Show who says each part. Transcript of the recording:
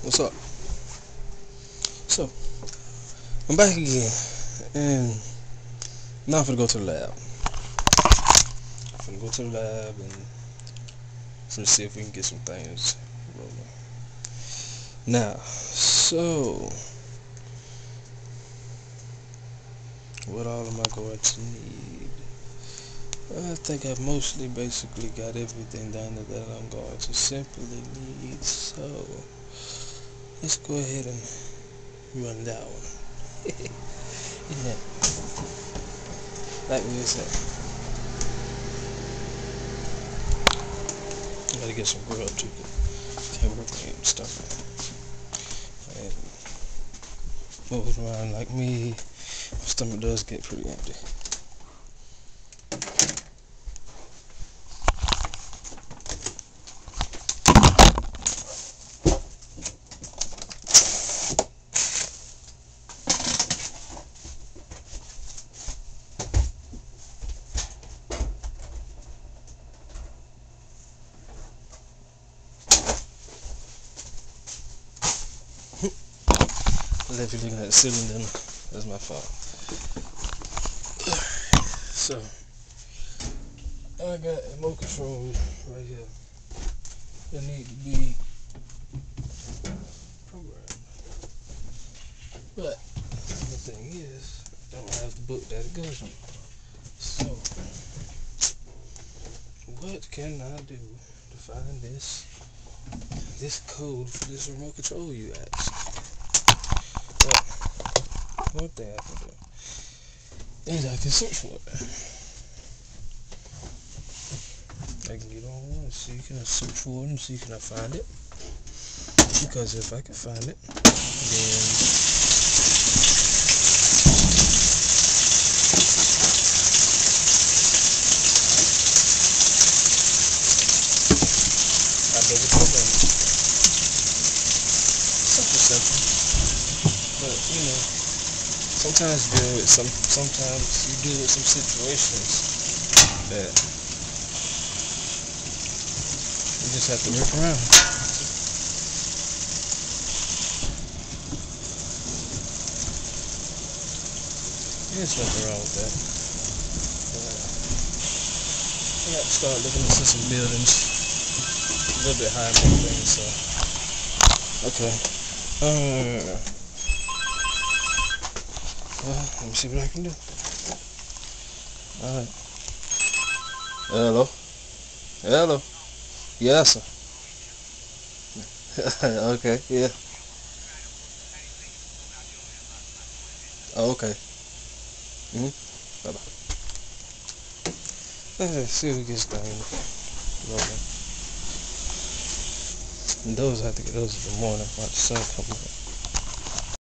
Speaker 1: What's up? So, I'm back again, and now I'm gonna go to the lab. I'm gonna go to the lab and finna see if we can get some things rolling. Now, so, what all am I going to need? I think I mostly basically got everything down that I'm going to simply need, so let's go ahead and run down. Yeah, like we said, I gotta get some grub too. Can't work and stuff and move around like me. My stomach does get pretty empty. If you're looking at the ceiling, then that's my fault. So, I got a remote control right here that need to be programmed. But the thing is, I don't have the book that it goes on. So, what can I do to find this code for this remote control, you ask? Well, one thing I can do is I can search for it. I can get on and see, can I search for it and see, can I find it? Because if I can find it, then I bet it's program. Simple. But you know, sometimes you deal with sometimes you deal with some situations that you just have to work around. There's nothing wrong with that. I got to start looking into some buildings a little bit higher than things, so okay. Well, let me see what I can do. Alright. Hello? Hello? Yes, sir. Okay, yeah. Oh, okay. Bye-bye. Let's see who gets down rolling. And those, I have to get those in the morning while the sun comes up.